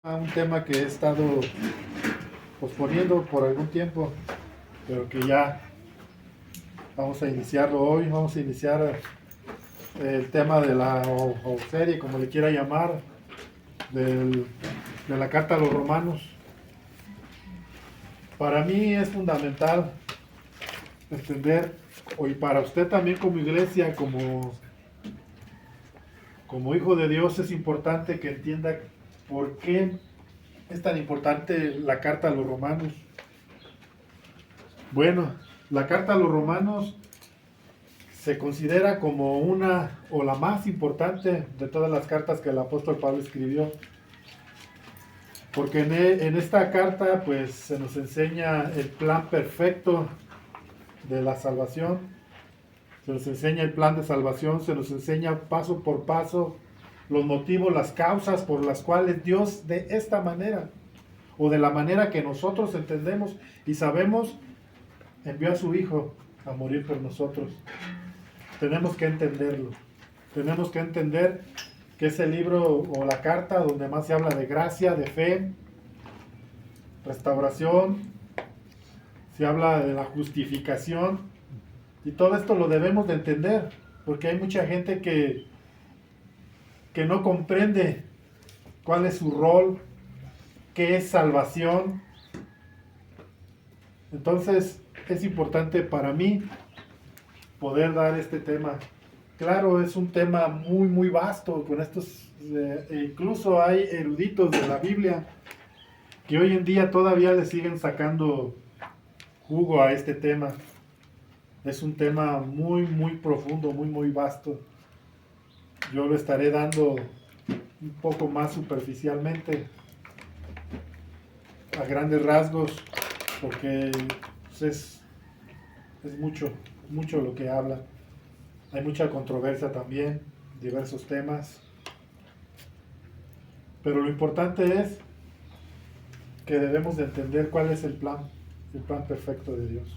A un tema que he estado posponiendo por algún tiempo, pero que ya vamos a iniciarlo hoy. Vamos a iniciar el tema de la o serie, como le quiera llamar, de la carta a los romanos. Para mí es fundamental entender, y para usted también como iglesia, como hijo de Dios, es importante que entienda por qué es tan importante la carta a los romanos. Bueno, la carta a los romanos se considera como una o la más importante de todas las cartas que el apóstol Pablo escribió, porque en esta carta pues se nos enseña el plan perfecto de la salvación, se nos enseña el plan de salvación, se nos enseña paso por paso los motivos, las causas por las cuales Dios de esta manera o de la manera que nosotros entendemos y sabemos envió a su Hijo a morir por nosotros. Tenemos que entenderlo. Tenemos que entender que es el libro o la carta donde más se habla de gracia, de fe, restauración, se habla de la justificación, y todo esto lo debemos de entender, porque hay mucha gente que no comprende cuál es su rol, qué es salvación. Entonces es importante para mí poder dar este tema. Claro, es un tema muy vasto, con estos, incluso hay eruditos de la Biblia que hoy en día todavía le siguen sacando jugo a este tema. Es un tema muy profundo, muy vasto. Yo lo estaré dando un poco más superficialmente, a grandes rasgos, porque pues, es mucho lo que habla. Hay mucha controversia también, diversos temas. Pero lo importante es que debemos de entender cuál es el plan perfecto de Dios.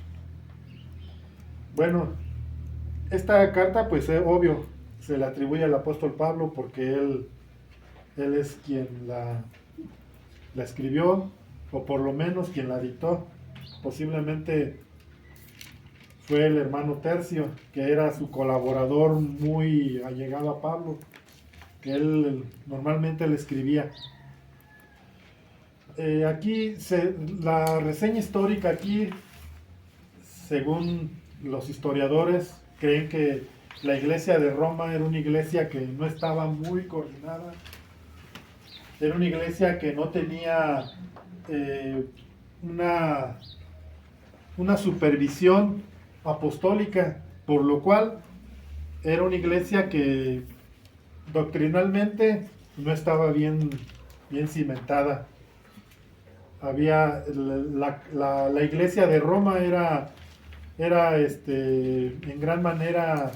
Bueno, esta carta pues es obvio, se le atribuye al apóstol Pablo porque él es quien la escribió, o por lo menos quien la dictó. Posiblemente fue el hermano Tercio, que era su colaborador muy allegado a Pablo, que él normalmente le escribía. Aquí la reseña histórica aquí, según los historiadores, creen que la iglesia de Roma era una iglesia que no estaba muy coordinada, era una iglesia que no tenía una, una supervisión apostólica, por lo cual era una iglesia que doctrinalmente no estaba bien cimentada. Había la iglesia de Roma era en gran manera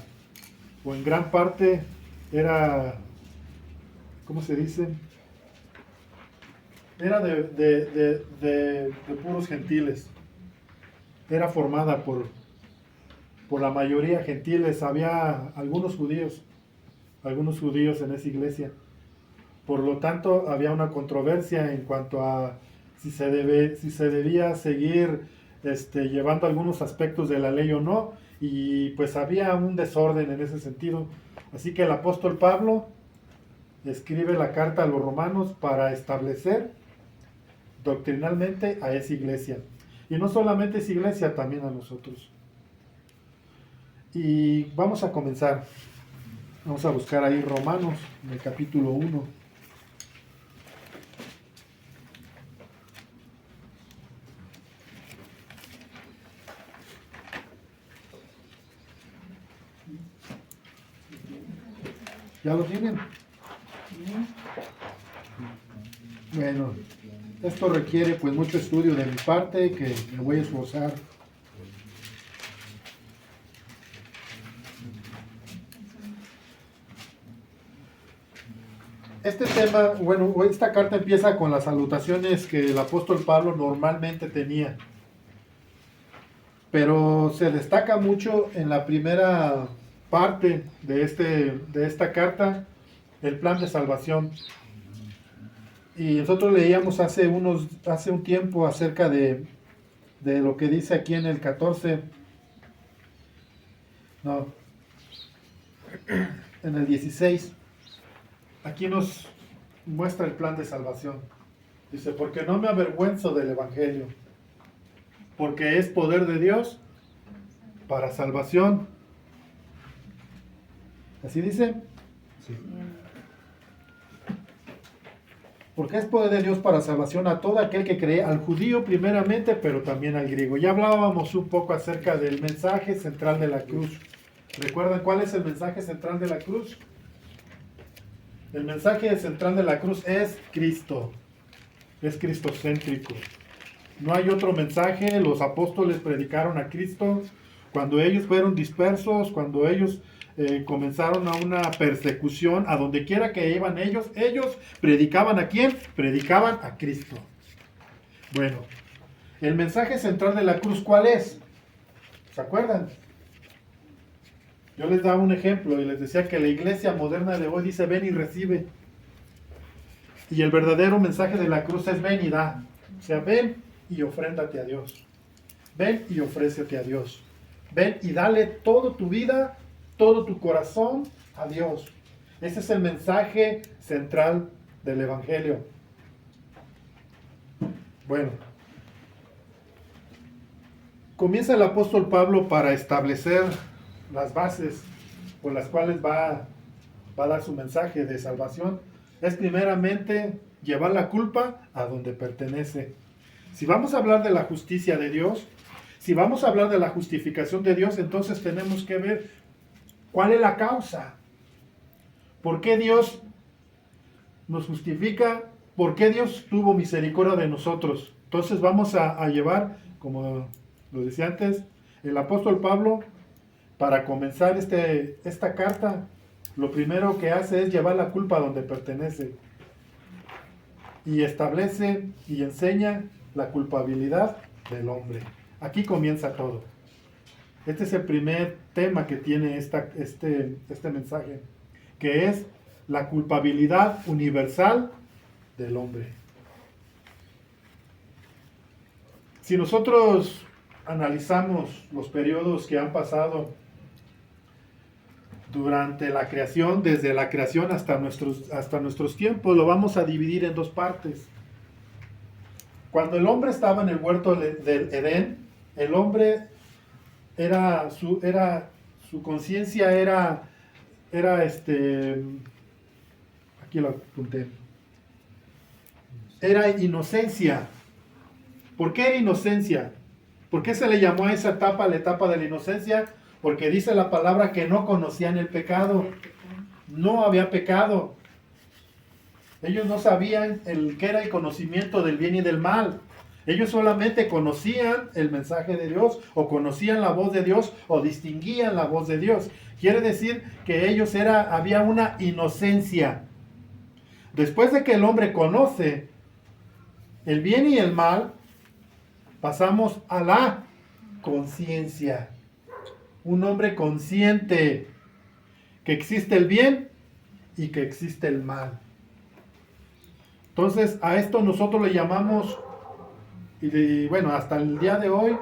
o en gran parte era, ¿cómo se dice? Era de puros gentiles. Era formada por la mayoría gentiles. Había algunos judíos en esa iglesia. Por lo tanto, había una controversia en cuanto a si se debía seguir llevando algunos aspectos de la ley o no, y pues había un desorden en ese sentido. Así que el apóstol Pablo escribe la carta a los romanos para establecer doctrinalmente a esa iglesia. Y no solamente a esa iglesia, también a nosotros. Y vamos a comenzar. Vamos a buscar ahí Romanos, en el capítulo 1. ¿Ya lo tienen? Bueno, esto requiere pues mucho estudio de mi parte, que me voy a esforzar. Este tema, bueno, esta carta empieza con las salutaciones que el apóstol Pablo normalmente tenía, pero se destaca mucho en la primera parte de esta carta el plan de salvación. Y nosotros leíamos hace un tiempo acerca de lo que dice aquí en el 14, no, en el 16. Aquí nos muestra el plan de salvación. Dice, porque no me avergüenzo del Evangelio, porque es poder de Dios para salvación. ¿Así dice? Sí. Porque es poder de Dios para salvación a todo aquel que cree, al judío primeramente, pero también al griego. Ya hablábamos un poco acerca del mensaje central de la cruz. ¿Recuerdan cuál es el mensaje central de la cruz? El mensaje central de la cruz es Cristo. Es cristocéntrico. No hay otro mensaje. Los apóstoles predicaron a Cristo. Cuando ellos fueron dispersos, cuando ellos comenzaron a una persecución, a donde quiera que iban ellos predicaban ¿a quién? Predicaban a Cristo. Bueno, el mensaje central de la cruz, ¿cuál es? ¿Se acuerdan? Yo les daba un ejemplo y les decía que la iglesia moderna de hoy dice ven y recibe. Y el verdadero mensaje de la cruz es ven y da. O sea, ven y ofréndate a Dios. Ven y ofrécete a Dios. Ven y dale toda tu vida, todo tu corazón a Dios. Ese es el mensaje central del Evangelio. Bueno, comienza el apóstol Pablo para establecer las bases por las cuales va a dar su mensaje de salvación. Es primeramente llevar la culpa a donde pertenece. Si vamos a hablar de la justicia de Dios, si vamos a hablar de la justificación de Dios, entonces tenemos que ver cuál es la causa. ¿Por qué Dios nos justifica? ¿Por qué Dios tuvo misericordia de nosotros? Entonces vamos a llevar, como lo decía antes, el apóstol Pablo, para comenzar esta carta, lo primero que hace es llevar la culpa a donde pertenece. Y establece y enseña la culpabilidad del hombre. Aquí comienza todo. Este es el primer tema que tiene este mensaje, que es la culpabilidad universal del hombre. Si nosotros analizamos los periodos que han pasado durante la creación, desde la creación hasta nuestros tiempos, lo vamos a dividir en dos partes. Cuando el hombre estaba en el huerto del Edén, el hombre su conciencia aquí lo apunté, era inocencia. ¿Por qué era inocencia? ¿Por qué se le llamó a esa etapa la etapa de la inocencia? Porque dice la palabra que no conocían el pecado. No había pecado. Ellos no sabían qué era el conocimiento del bien y del mal. Ellos solamente conocían el mensaje de Dios, o conocían la voz de Dios, o distinguían la voz de Dios. Quiere decir que había una inocencia. Después de que el hombre conoce el bien y el mal, pasamos a la conciencia. Un hombre consciente que existe el bien y que existe el mal. Entonces a esto nosotros le llamamos, y bueno, hasta el día de hoy,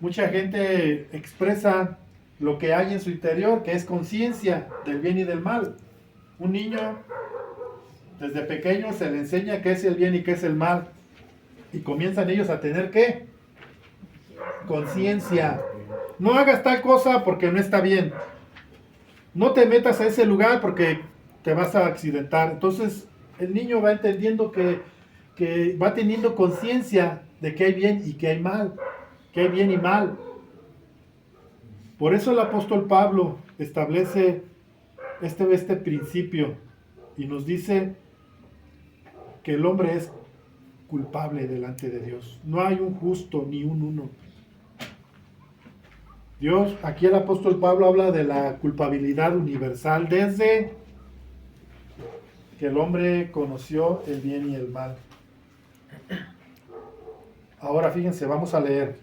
mucha gente expresa lo que hay en su interior, que es conciencia del bien y del mal. Un niño, desde pequeño, se le enseña qué es el bien y qué es el mal. Y comienzan ellos a tener ¿qué? Conciencia. No hagas tal cosa porque no está bien. No te metas a ese lugar porque te vas a accidentar. Entonces el niño va entendiendo que va teniendo conciencia de que hay bien y que hay mal, que hay bien y mal. Por eso el apóstol Pablo establece este principio y nos dice que el hombre es culpable delante de Dios. No hay un justo ni un uno. Dios, aquí el apóstol Pablo habla de la culpabilidad universal desde que el hombre conoció el bien y el mal. Ahora fíjense, vamos a leer.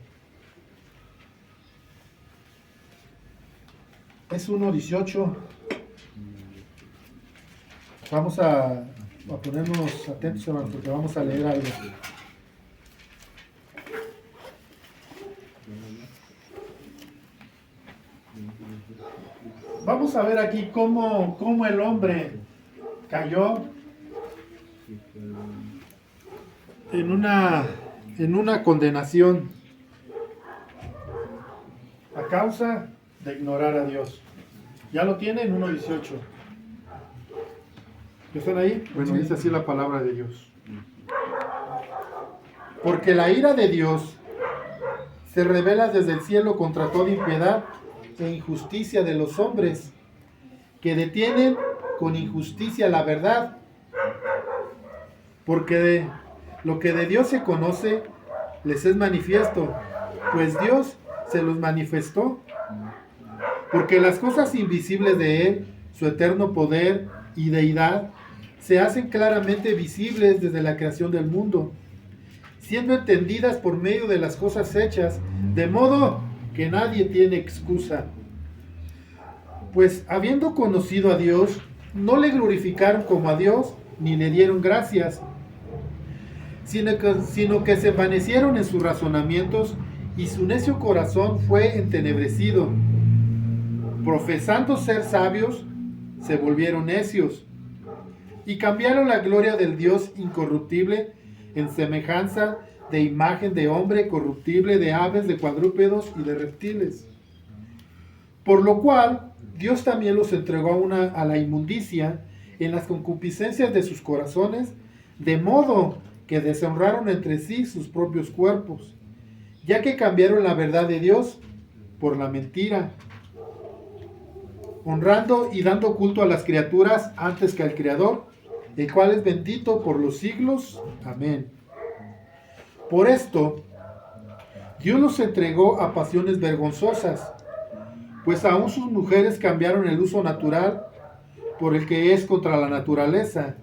Es 1:18. Vamos a a ponernos atentos, hermanos, porque vamos a leer algo. Vamos a ver aquí cómo el hombre cayó en una condenación a causa de ignorar a Dios. Ya lo tiene en 1:18. ¿Están ahí? Bueno, dice así la palabra de Dios. Porque la ira de Dios se revela desde el cielo contra toda impiedad e injusticia de los hombres, que detienen con injusticia la verdad. Porque lo que de Dios se conoce les es manifiesto, pues Dios se los manifestó. Porque las cosas invisibles de Él, su eterno poder y deidad, se hacen claramente visibles desde la creación del mundo, siendo entendidas por medio de las cosas hechas, de modo que nadie tiene excusa. Pues habiendo conocido a Dios, no le glorificaron como a Dios, ni le dieron gracias, sino que se envanecieron en sus razonamientos, y su necio corazón fue entenebrecido. Profesando ser sabios, se volvieron necios, y cambiaron la gloria del Dios incorruptible en semejanza de imagen de hombre corruptible, de aves, de cuadrúpedos y de reptiles. Por lo cual Dios también los entregó a la inmundicia en las concupiscencias de sus corazones, de modo que deshonraron entre sí sus propios cuerpos, ya que cambiaron la verdad de Dios por la mentira, honrando y dando culto a las criaturas antes que al Creador, el cual es bendito por los siglos. Amén. Por esto, Dios los entregó a pasiones vergonzosas, pues aún sus mujeres cambiaron el uso natural por el que es contra la naturaleza.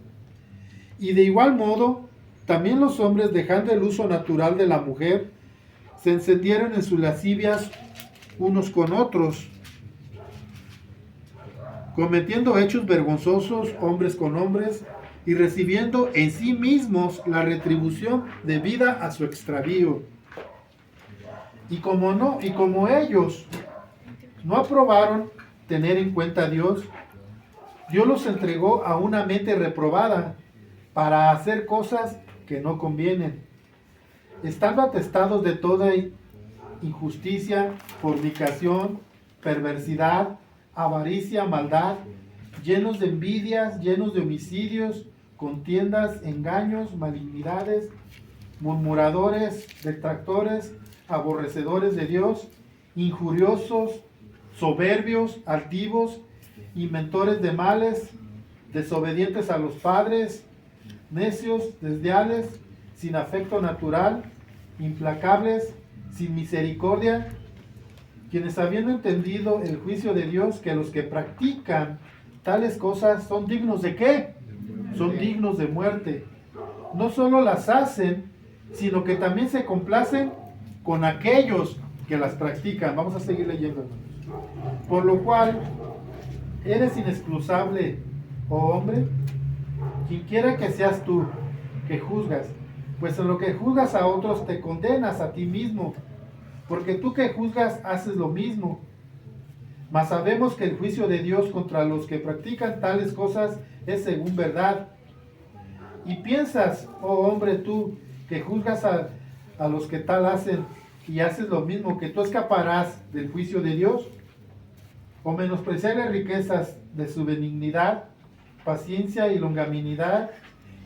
Y de igual modo, también los hombres, dejando el uso natural de la mujer, se encendieron en sus lascivias unos con otros, cometiendo hechos vergonzosos hombres con hombres, y recibiendo en sí mismos la retribución debida a su extravío. Y como ellos no aprobaron tener en cuenta a Dios, Dios los entregó a una mente reprobada para hacer cosas que no convienen, estando atestados de toda injusticia, fornicación, perversidad, avaricia, maldad, llenos de envidias, llenos de homicidios, contiendas, engaños, malignidades, murmuradores, detractores, aborrecedores de Dios, injuriosos, soberbios, altivos, inventores de males, desobedientes a los padres, necios, desleales, sin afecto natural, implacables, sin misericordia, quienes habiendo entendido el juicio de Dios, que los que practican tales cosas son dignos ¿de qué? Son dignos de muerte. No solo las hacen, sino que también se complacen con aquellos que las practican. Vamos a seguir leyendo, hermanos. Por lo cual, eres inexcusable, oh hombre, quien quiera que seas tú, que juzgas, pues en lo que juzgas a otros te condenas a ti mismo, porque tú que juzgas haces lo mismo. Mas sabemos que el juicio de Dios contra los que practican tales cosas es según verdad. Y piensas, oh hombre, tú que juzgas a los que tal hacen y haces lo mismo, que tú escaparás del juicio de Dios. O menospreciar las riquezas de su benignidad, paciencia y longanimidad,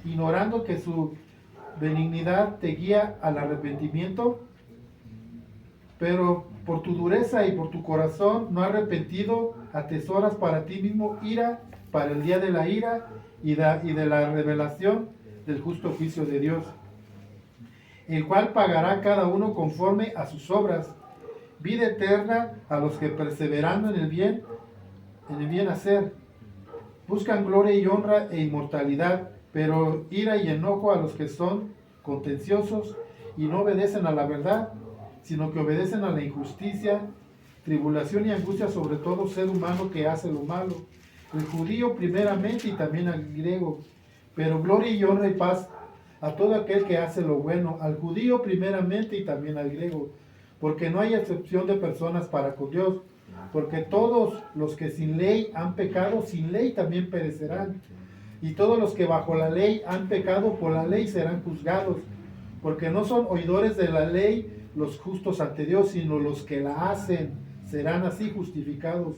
ignorando que su benignidad te guía al arrepentimiento. Pero por tu dureza y por tu corazón no arrepentido, atesoras para ti mismo ira para el día de la ira y de la revelación del justo juicio de Dios, el cual pagará cada uno conforme a sus obras, vida eterna a los que perseverando en el bien hacer, buscan gloria y honra e inmortalidad, pero ira y enojo a los que son contenciosos y no obedecen a la verdad, sino que obedecen a la injusticia, tribulación y angustia sobre todo ser humano que hace lo malo, el judío primeramente y también al griego, Pero gloria y honra y paz a todo aquel que hace lo bueno, al judío primeramente y también al griego, porque no hay excepción de personas para con Dios, porque todos los que sin ley han pecado, sin ley también perecerán, y todos los que bajo la ley han pecado, por la ley serán juzgados, porque no son oidores de la ley los justos ante Dios, sino los que la hacen, serán así justificados.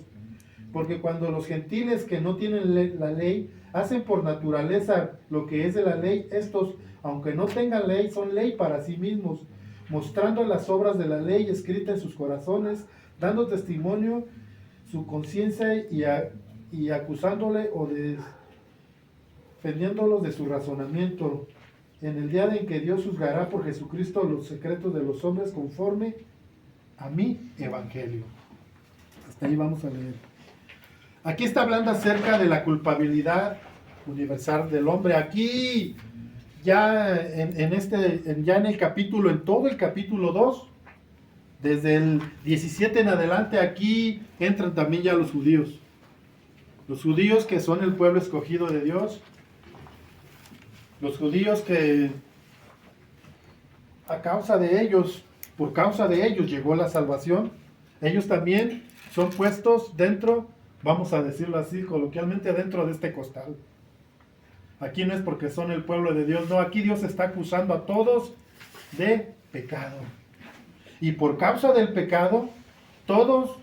Porque cuando los gentiles que no tienen la ley hacen por naturaleza lo que es de la ley, estos, aunque no tengan ley, son ley para sí mismos, mostrando las obras de la ley escritas en sus corazones, dando testimonio su conciencia y acusándole o defendiéndolos de su razonamiento, en el día en que Dios juzgará por Jesucristo los secretos de los hombres conforme a mi evangelio. Hasta ahí vamos a leer. Aquí está hablando acerca de la culpabilidad universal del hombre. Aquí ya ya en el capítulo, en todo el capítulo 2, desde el 17 en adelante, aquí entran también ya los judíos. Los judíos que son el pueblo escogido de Dios. Los judíos que por causa de ellos llegó la salvación. Ellos también son puestos dentro, vamos a decirlo así coloquialmente, dentro de este costal. Aquí no es porque son el pueblo de Dios, no, aquí Dios está acusando a todos de pecado. Y por causa del pecado, todos,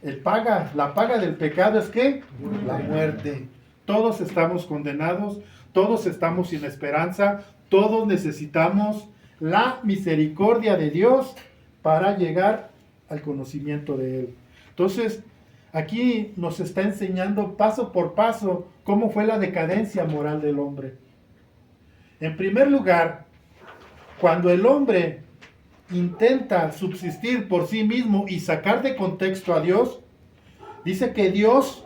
la paga del pecado es ¿qué? La muerte. Todos estamos condenados, todos estamos sin esperanza, todos necesitamos la misericordia de Dios para llegar al conocimiento de Él. Entonces, aquí nos está enseñando paso por paso cómo fue la decadencia moral del hombre. En primer lugar, cuando el hombre intenta subsistir por sí mismo y sacar de contexto a Dios, dice que Dios,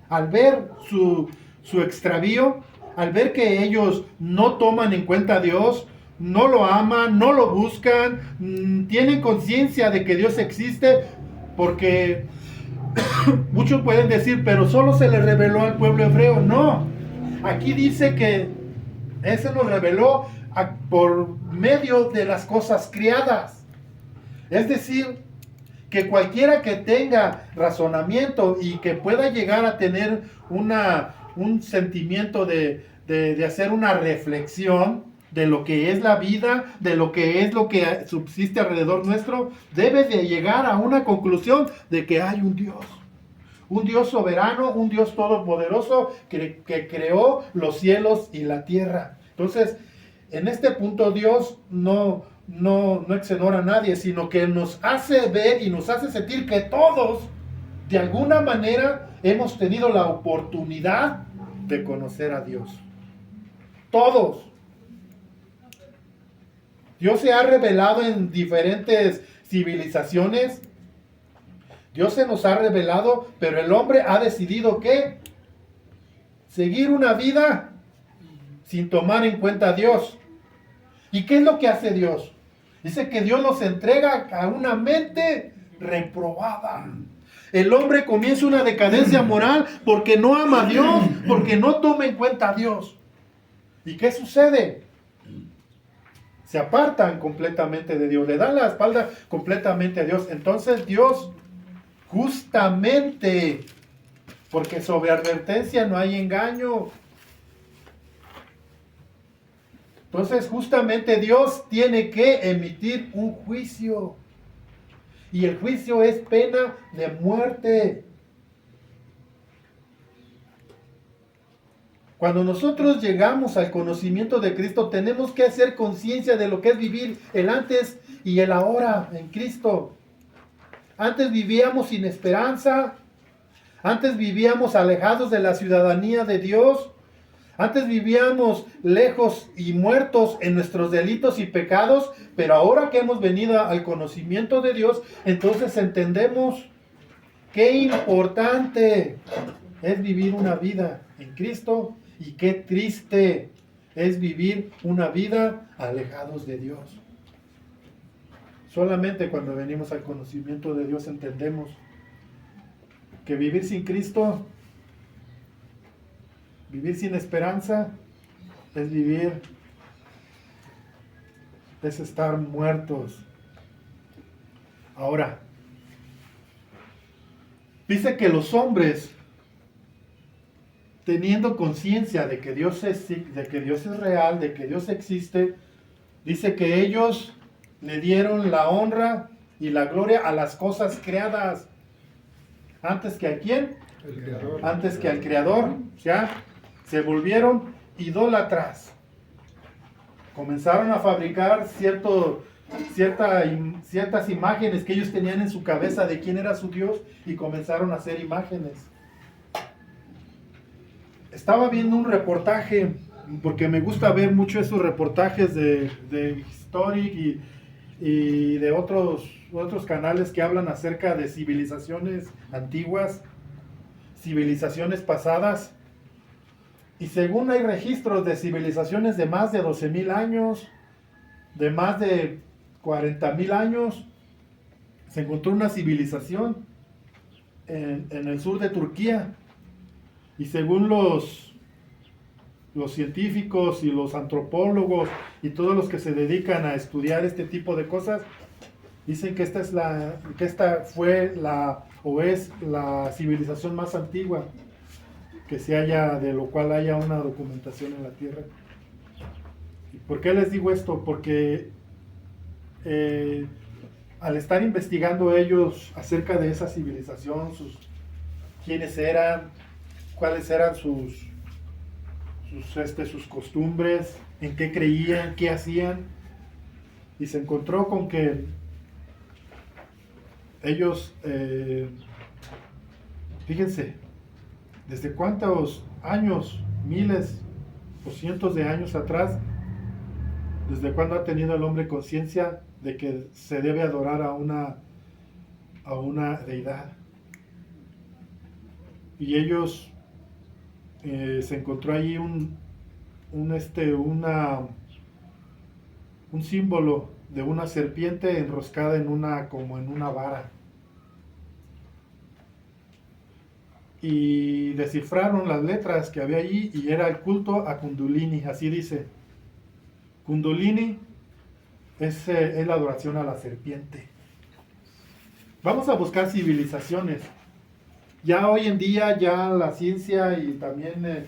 al ver su extravío, al ver que ellos no toman en cuenta a Dios, no lo aman, no lo buscan, tienen conciencia de que Dios existe, porque muchos pueden decir, pero solo se le reveló al pueblo hebreo. No, aquí dice que Él se lo reveló por medio de las cosas criadas. Es decir, que cualquiera que tenga razonamiento y que pueda llegar a tener un sentimiento de hacer una reflexión de lo que es la vida, de lo que subsiste alrededor nuestro, debe de llegar a una conclusión de que hay un Dios soberano, un Dios todopoderoso que creó los cielos y la tierra. Entonces, en este punto Dios no exonera a nadie, sino que nos hace ver y nos hace sentir que todos, de alguna manera, hemos tenido la oportunidad de conocer a Dios. Todos. Dios se ha revelado en diferentes civilizaciones. Dios se nos ha revelado, pero el hombre ha decidido ¿qué? Seguir una vida sin tomar en cuenta a Dios. ¿Y qué es lo que hace Dios? Dice que Dios nos entrega a una mente reprobada. El hombre comienza una decadencia moral porque no ama a Dios, porque no toma en cuenta a Dios. ¿Y qué sucede? Se apartan completamente de Dios, le dan la espalda completamente a Dios. Entonces Dios, justamente, porque sobre advertencia no hay engaño. Entonces justamente Dios tiene que emitir un juicio. Y el juicio es pena de muerte. Cuando nosotros llegamos al conocimiento de Cristo, tenemos que hacer conciencia de lo que es vivir el antes y el ahora en Cristo. Antes vivíamos sin esperanza. Antes vivíamos alejados de la ciudadanía de Dios. Antes vivíamos lejos y muertos en nuestros delitos y pecados, pero ahora que hemos venido al conocimiento de Dios, entonces entendemos qué importante es vivir una vida en Cristo y qué triste es vivir una vida alejados de Dios. Solamente cuando venimos al conocimiento de Dios entendemos que vivir sin Cristo, vivir sin esperanza, es vivir, es estar muertos. Ahora, dice que los hombres, teniendo conciencia de que Dios es real, de que Dios existe, dice que ellos le dieron la honra y la gloria a las cosas creadas. ¿Antes que a quién? El creador. Antes que al Creador. O sea, se volvieron idólatras. Comenzaron a fabricar ciertas imágenes que ellos tenían en su cabeza de quién era su Dios y comenzaron a hacer imágenes. Estaba viendo un reportaje, porque me gusta ver mucho esos reportajes de History y de otros canales que hablan acerca de civilizaciones antiguas, civilizaciones pasadas. Y según hay registros de civilizaciones de más de 12,000 años, de más de 40,000 años, se encontró una civilización en el sur de Turquía. Y según los científicos y los antropólogos y todos los que se dedican a estudiar este tipo de cosas, dicen que esta fue o es la civilización más antigua que se haya, de lo cual haya una documentación en la Tierra. ¿Y por qué les digo esto? Porque al estar investigando ellos acerca de esa civilización, quiénes eran, cuáles eran sus costumbres, en qué creían, qué hacían, y se encontró con que ellos, fíjense, desde cuántos años, miles o cientos de años atrás, desde cuándo ha tenido el hombre conciencia de que se debe adorar a una deidad. Y ellos se encontró allí un símbolo de una serpiente enroscada como en una vara. Y descifraron las letras que había allí y era el culto a Kundalini, así dice. Kundalini es la adoración a la serpiente. Vamos a buscar civilizaciones. Ya hoy en día, ya la ciencia y también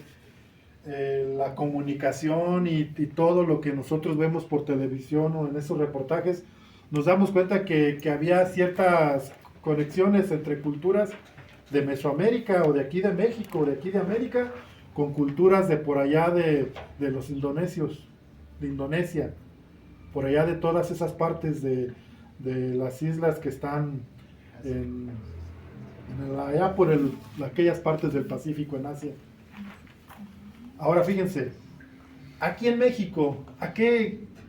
la comunicación y todo lo que nosotros vemos por televisión o en esos reportajes, nos damos cuenta que había ciertas conexiones entre culturas de Mesoamérica o de aquí de México o de aquí de América con culturas de por allá de los indonesios, de Indonesia, por allá de todas esas partes de las islas que están allá por aquellas partes del Pacífico en Asia. Ahora fíjense, aquí en México,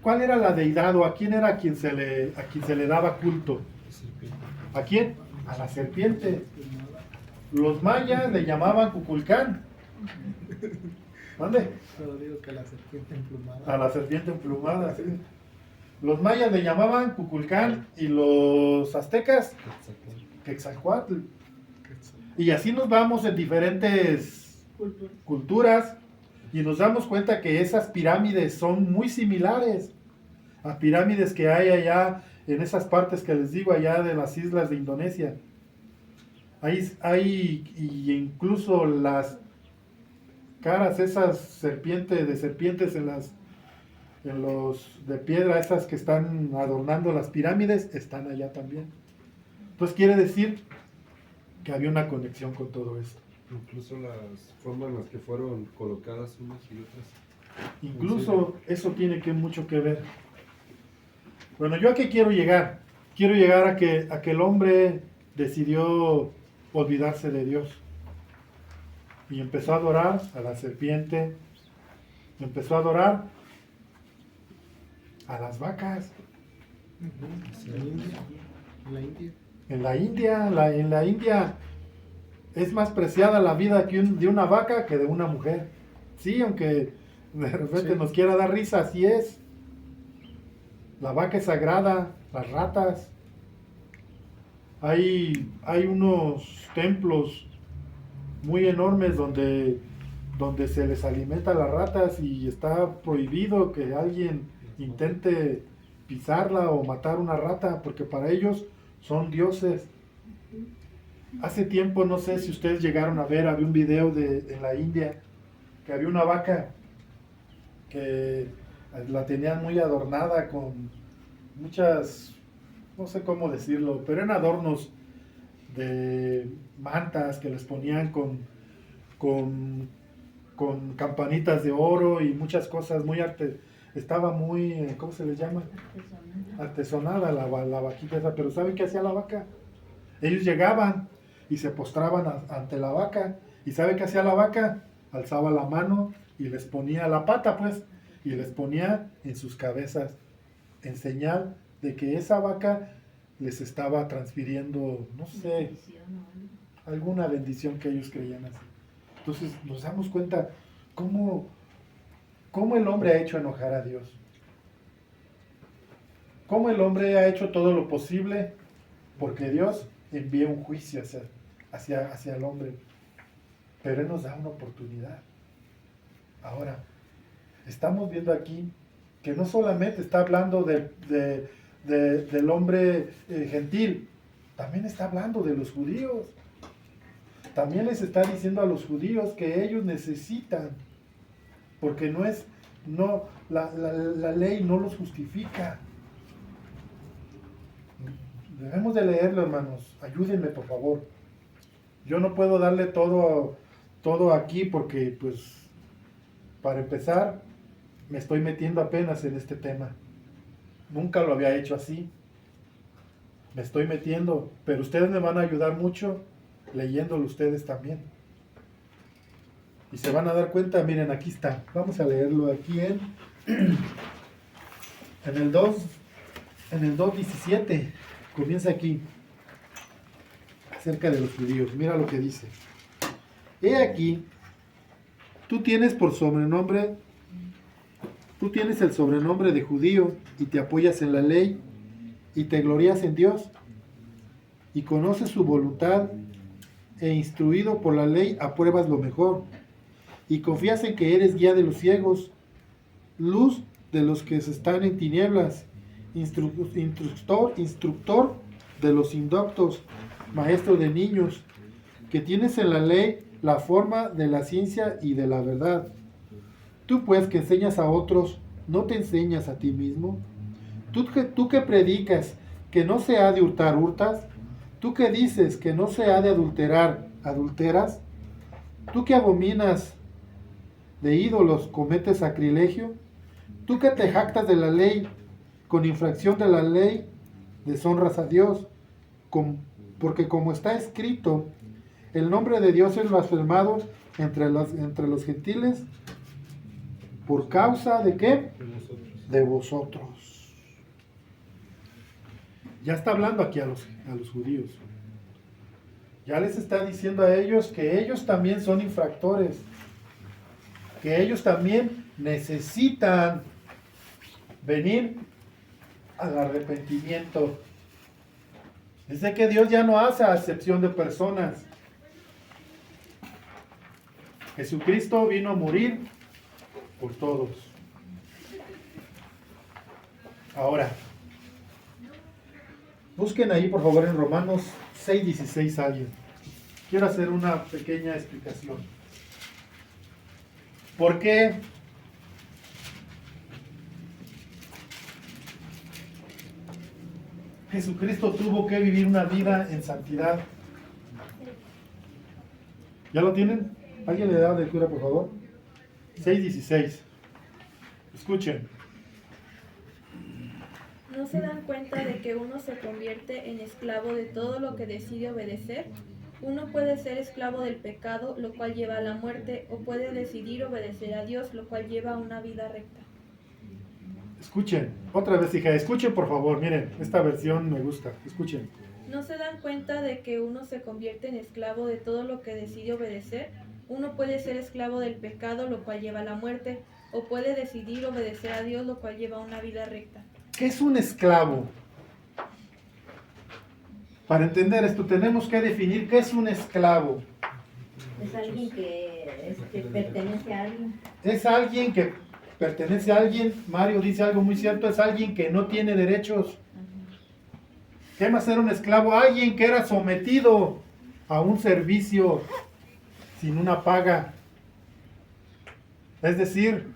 ¿cuál era la deidad o a quién era a quien se le daba culto? ¿A quién? A la serpiente. Los mayas le llamaban Cuculcán. ¿Dónde? Solo digo que la serpiente emplumada. A la serpiente emplumada, sí. Los mayas le llamaban Cuculcán y los aztecas Quetzalcóatl. Y así nos vamos en diferentes culturas y nos damos cuenta que esas pirámides son muy similares a pirámides que hay allá en esas partes que les digo, allá de las islas de Indonesia. Y incluso las caras esas serpientes en los de piedra, esas que están adornando las pirámides, están allá también. Entonces quiere decir que había una conexión con todo esto. Incluso las formas en las que fueron colocadas unas y otras. Incluso eso tiene mucho que ver. Bueno, ¿yo a qué quiero llegar? Quiero llegar a que el hombre decidió olvidarse de Dios. Y empezó a adorar a la serpiente. Empezó a adorar a las vacas. En la India es más preciada la vida de una vaca que de una mujer. Sí, aunque de repente nos quiera dar risa, así es. La vaca es sagrada, las ratas. Hay unos templos muy enormes donde donde se les alimenta a las ratas y está prohibido que alguien intente pisarla o matar una rata, porque para ellos son dioses. Hace tiempo, no sé si ustedes llegaron a ver, había un video en la India, que había una vaca que la tenían muy adornada con muchas, no sé cómo decirlo, pero eran adornos de mantas que les ponían con campanitas de oro y muchas cosas muy estaba muy, ¿cómo se les llama? Artesonada la vaquita esa, pero ¿saben qué hacía la vaca? Ellos llegaban y se postraban ante la vaca, y ¿saben qué hacía la vaca? Alzaba la mano y les ponía la pata, pues, y les ponía en sus cabezas, en señal de que esa vaca les estaba transfiriendo, no sé, alguna bendición que ellos creían así. Entonces nos damos cuenta cómo el hombre ha hecho enojar a Dios. Cómo el hombre ha hecho todo lo posible porque Dios envía un juicio hacia el hombre. Pero Él nos da una oportunidad. Ahora, estamos viendo aquí que no solamente está hablando del hombre gentil, también está hablando de los judíos. También les está diciendo a los judíos que ellos necesitan, porque la ley no los justifica. Debemos de leerlo, hermanos. Ayúdenme, por favor. Yo no puedo darle todo aquí porque, pues, para empezar, me estoy metiendo apenas en este tema. Nunca lo había hecho así. Me estoy metiendo, pero ustedes me van a ayudar mucho leyéndolo ustedes también. Y se van a dar cuenta, miren, aquí está. Vamos a leerlo aquí en el 2:17. Comienza aquí, acerca de los judíos. Mira lo que dice. He aquí, tú tienes el sobrenombre de judío y te apoyas en la ley y te glorías en Dios y conoces su voluntad e instruido por la ley apruebas lo mejor y confías en que eres guía de los ciegos, luz de los que están en tinieblas, instructor de los indoctos, maestro de niños, que tienes en la ley la forma de la ciencia y de la verdad. Tú pues que enseñas a otros, ¿no te enseñas a ti mismo? Tú que predicas que no se ha de hurtar, hurtas. Tú que dices que no se ha de adulterar, adulteras. Tú que abominas de ídolos, cometes sacrilegio. Tú que te jactas de la ley, con infracción de la ley, deshonras a Dios, porque como está escrito, el nombre de Dios es blasfemado entre los gentiles, ¿por causa de qué? De vosotros. Ya está hablando aquí a los judíos. Ya les está diciendo a ellos que ellos también son infractores, que ellos también necesitan venir al arrepentimiento. Dice que Dios ya no hace acepción de personas. Jesucristo vino a morir por todos. Ahora, busquen ahí por favor en Romanos 6:16 alguien. Quiero hacer una pequeña explicación. ¿Por qué Jesucristo tuvo que vivir una vida en santidad? ¿Ya lo tienen? ¿Alguien le da lectura, por favor? 6:16. Escuchen. ¿No se dan cuenta de que uno se convierte en esclavo de todo lo que decide obedecer? Uno puede ser esclavo del pecado, lo cual lleva a la muerte, o puede decidir obedecer a Dios, lo cual lleva a una vida recta. Escuchen, otra vez, hija, escuchen por favor, miren, esta versión me gusta, escuchen. ¿No se dan cuenta de que uno se convierte en esclavo de todo lo que decide obedecer? Uno puede ser esclavo del pecado, lo cual lleva a la muerte, o puede decidir obedecer a Dios, lo cual lleva a una vida recta. ¿Qué es un esclavo? Para entender esto tenemos que definir qué es un esclavo. Es alguien que pertenece a alguien. Es alguien que pertenece a alguien. Mario dice algo muy cierto, es alguien que no tiene derechos. ¿Qué más era un esclavo? Alguien que era sometido a un servicio sin una paga. Es decir,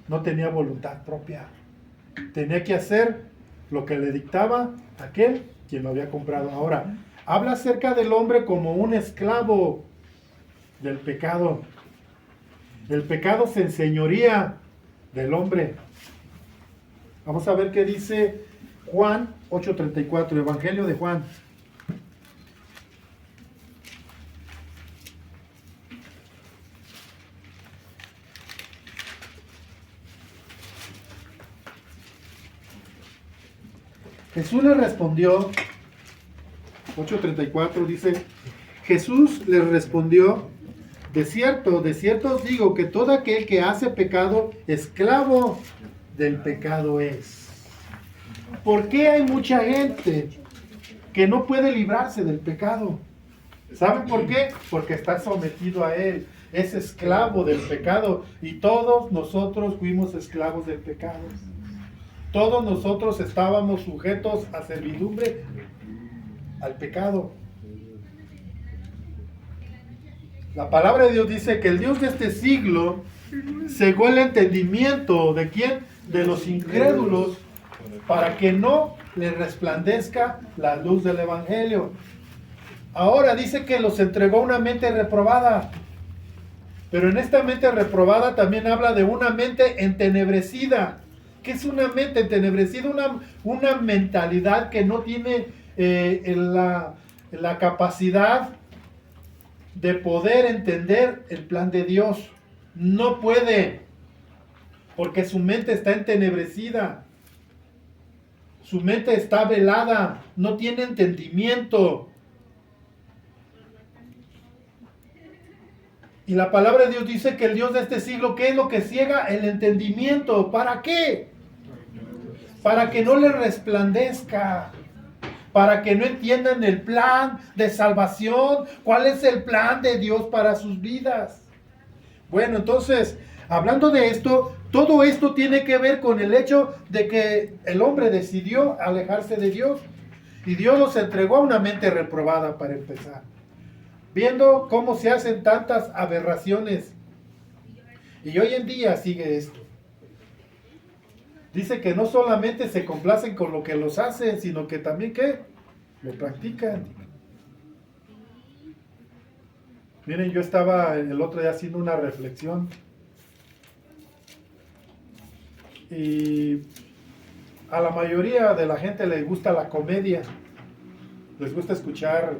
no tenía voluntad propia. Tenía que hacer lo que le dictaba aquel quien lo había comprado. Ahora, habla acerca del hombre como un esclavo del pecado. El pecado se enseñoría del hombre. Vamos a ver qué dice Juan 8:34, Evangelio de Juan. Jesús le respondió, 8:34 dice, Jesús le respondió, de cierto os digo que todo aquel que hace pecado, esclavo del pecado es. ¿Por qué hay mucha gente que no puede librarse del pecado? ¿Saben por qué? Porque está sometido a él, es esclavo del pecado, y todos nosotros fuimos esclavos del pecado. Todos nosotros estábamos sujetos a servidumbre al pecado. La palabra de Dios dice que el Dios de este siglo cegó el entendimiento ¿de quién? De los incrédulos, para que no les resplandezca la luz del Evangelio. Ahora dice que los entregó una mente reprobada, pero en esta mente reprobada también habla de una mente entenebrecida. ¿Qué es una mente entenebrecida? Una mentalidad que no tiene la capacidad de poder entender el plan de Dios. No puede, porque su mente está entenebrecida. Su mente está velada, no tiene entendimiento. Y la palabra de Dios dice que el Dios de este siglo, ¿qué es lo que ciega? El entendimiento. ¿Para qué? Para que no le resplandezca. Para que no entiendan el plan de salvación. ¿Cuál es el plan de Dios para sus vidas? Bueno, entonces, hablando de esto, todo esto tiene que ver con el hecho de que el hombre decidió alejarse de Dios. Y Dios los entregó a una mente reprobada para empezar. Viendo cómo se hacen tantas aberraciones. Y hoy en día sigue esto. Dice que no solamente se complacen con lo que los hacen, sino que también, ¿qué? Lo practican. Miren, yo estaba el otro día haciendo una reflexión. Y a la mayoría de la gente les gusta la comedia. Les gusta escuchar.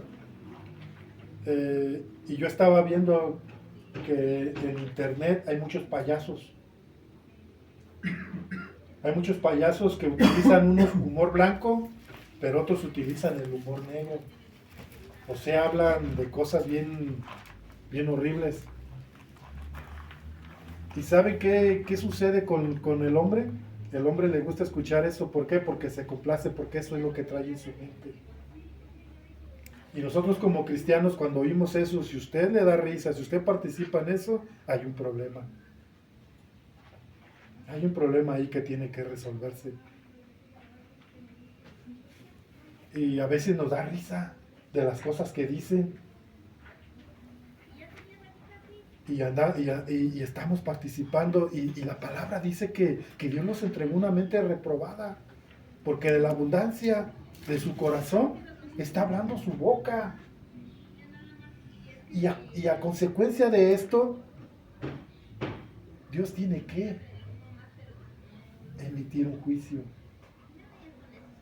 Y yo estaba viendo que en internet hay muchos payasos. Hay muchos payasos que utilizan unos humor blanco, pero otros utilizan el humor negro. O sea, hablan de cosas bien horribles. ¿Y saben qué sucede con el hombre? El hombre le gusta escuchar eso. ¿Por qué? Porque se complace, porque eso es lo que trae en su mente. Y nosotros como cristianos, cuando oímos eso, si usted le da risa, si usted participa en eso, hay un problema. Hay un problema ahí que tiene que resolverse. Y a veces nos da risa de las cosas que dicen. Y estamos participando. Y la palabra dice que Dios nos entregó una mente reprobada. Porque de la abundancia de su corazón está hablando su boca. Y a consecuencia de esto, Dios tiene que emitir un juicio.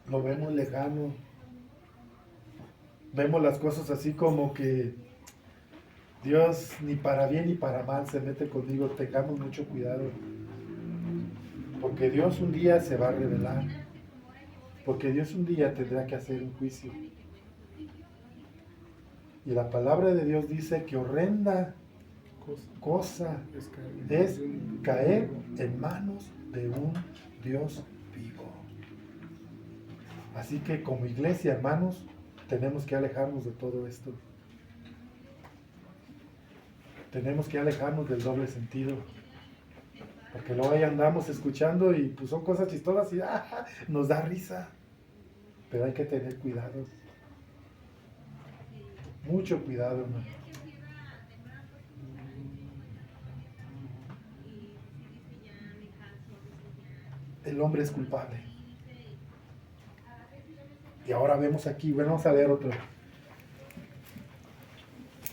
Lo vemos lejano. Vemos las cosas así como que Dios ni para bien ni para mal se mete conmigo. Tengamos mucho cuidado. Porque Dios un día se va a revelar. Porque Dios un día tendrá que hacer un juicio. Y la palabra de Dios dice que horrenda cosa es caer en manos de un Dios vivo. Así que como iglesia, hermanos, tenemos que alejarnos de todo esto. tenemos que alejarnos del doble sentido. Porque luego ahí andamos escuchando y pues son cosas chistosas y nos da risa. Pero hay que tener cuidado. Mucho cuidado, hermano. El hombre es culpable. Y ahora vemos aquí, bueno, vamos a leer otro.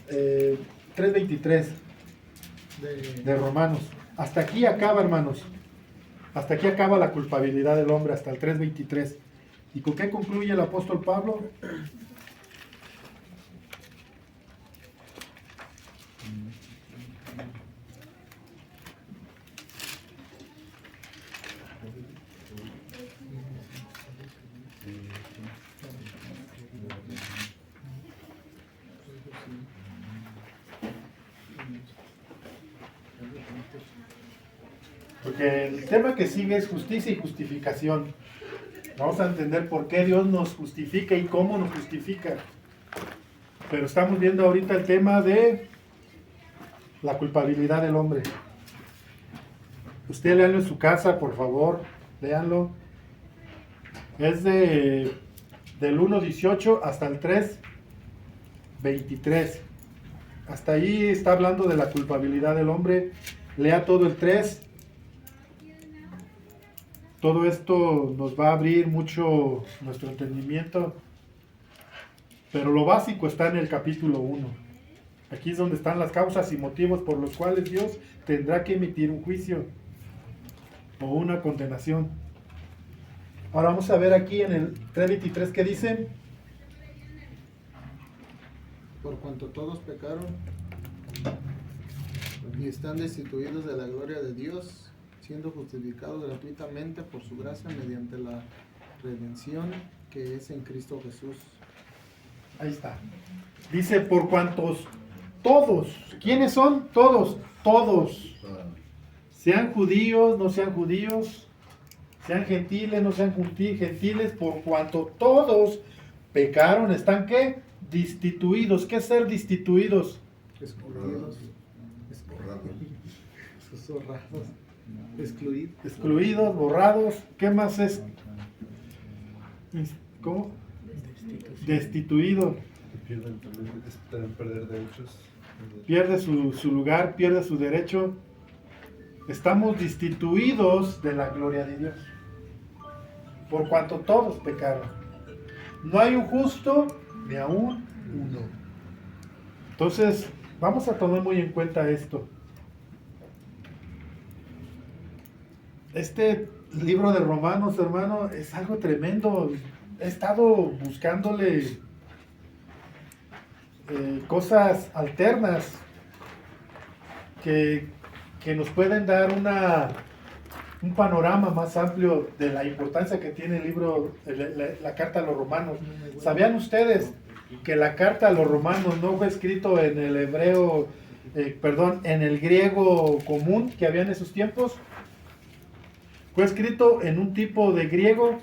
3:23 de Romanos. Hasta aquí acaba, hermanos. Hasta aquí acaba la culpabilidad del hombre, hasta el 3:23. ¿Y con qué concluye el apóstol Pablo? Porque el tema que sigue es justicia y justificación. Vamos a entender por qué Dios nos justifica y cómo nos justifica. Pero estamos viendo ahorita el tema de la culpabilidad del hombre. Usted léanlo en su casa, por favor, léanlo. Es del 1:18 hasta el 3:23. Hasta ahí está hablando de la culpabilidad del hombre. Lea todo el 3. Todo esto nos va a abrir mucho nuestro entendimiento. Pero lo básico está en el capítulo 1. Aquí es donde están las causas y motivos por los cuales Dios tendrá que emitir un juicio o una condenación. Ahora vamos a ver aquí en el 3:23 que dice: Por cuanto todos pecaron y están destituidos de la gloria de Dios, siendo justificados gratuitamente por su gracia mediante la redención que es en Cristo Jesús. Ahí está. Dice, por cuantos todos. ¿Quiénes son? Todos. Todos. Sean judíos, no sean judíos. Sean gentiles, no sean gentiles. Por cuanto todos pecaron, ¿están qué? Destituidos. ¿Qué es ser destituidos? Excluidos. Zorrados. Excluidos, borrados. ¿Qué más es? ¿Cómo? Destituido. Perder derechos. Pierde su lugar, pierde su derecho. Estamos destituidos de la gloria de Dios. Por cuanto todos pecaron. No hay un justo, ni aún uno. Entonces, vamos a tomar muy en cuenta esto. Este libro de Romanos, hermano, es algo tremendo. He estado buscándole cosas alternas que nos pueden dar un panorama más amplio de la importancia que tiene el libro, la carta a los romanos. ¿Sabían ustedes que la carta a los romanos no fue escrito en el hebreo, en el griego común que había en esos tiempos? Fue escrito en un tipo de griego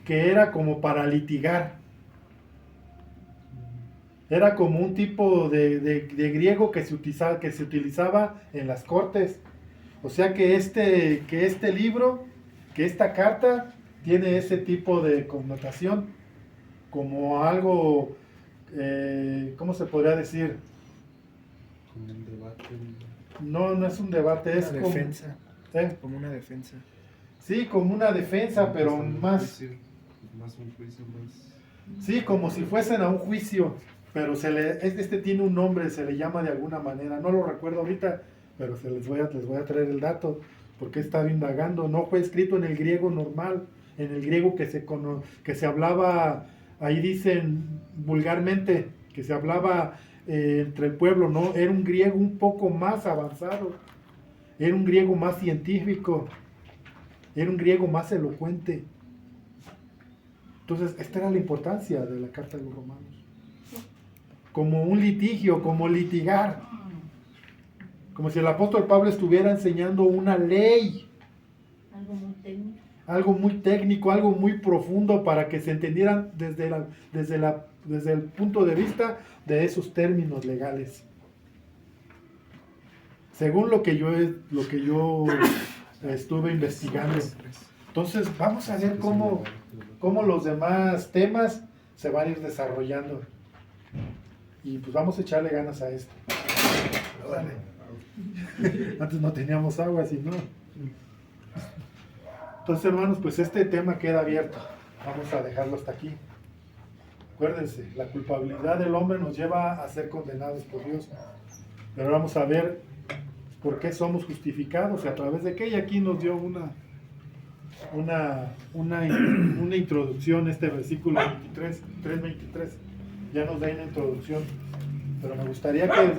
que era como para litigar. Era como un tipo de griego que se utilizaba en las cortes. O sea que este libro, que esta carta, tiene ese tipo de connotación. Como algo, ¿cómo se podría decir? Como un debate. No es un debate, es Una como... defensa. ¿eh? Como una defensa. Sí, como una defensa, pero Un más... juicio, más un juicio, más... Sí, como si fuesen a un juicio, pero este tiene un nombre, se le llama de alguna manera, no lo recuerdo ahorita, pero les voy a traer el dato, porque he estado indagando. No fue escrito en el griego normal, en el griego que se hablaba, ahí dicen vulgarmente, que se hablaba entre el pueblo, no, era un griego un poco más avanzado, era un griego más científico, era un griego más elocuente. Entonces, esta era la importancia de la carta de los romanos. Como un litigio, como litigar. Como si el apóstol Pablo estuviera enseñando una ley. Algo muy técnico. Algo muy técnico, algo muy profundo para que se entendieran desde el punto de vista de esos términos legales. según lo que yo estuve investigando. Entonces vamos a ver cómo los demás temas se van a ir desarrollando. Y pues vamos a echarle ganas a esto. Antes no teníamos agua, si no. Entonces, hermanos, pues este tema queda abierto. Vamos a dejarlo hasta aquí. Acuérdense, la culpabilidad del hombre nos lleva a ser condenados por Dios. Pero vamos a ver por qué somos justificados y a través de qué. Y aquí nos dio una introducción, este versículo 3:23. Ya nos da una introducción. Pero me gustaría que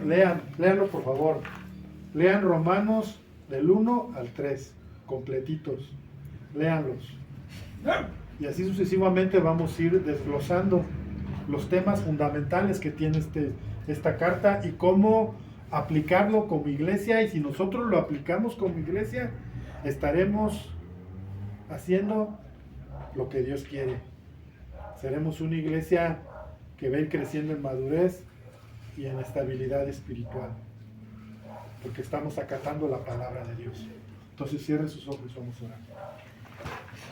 léanlo por favor. Lean Romanos del 1 al 3, completitos. Léanlos. Y así sucesivamente vamos a ir desglosando los temas fundamentales que tiene esta carta y cómo aplicarlo como iglesia. Y si nosotros lo aplicamos como iglesia, estaremos haciendo lo que Dios quiere. Seremos una iglesia que va a ir creciendo en madurez y en estabilidad espiritual, porque estamos acatando la palabra de Dios. Entonces cierre sus ojos, vamos a orar.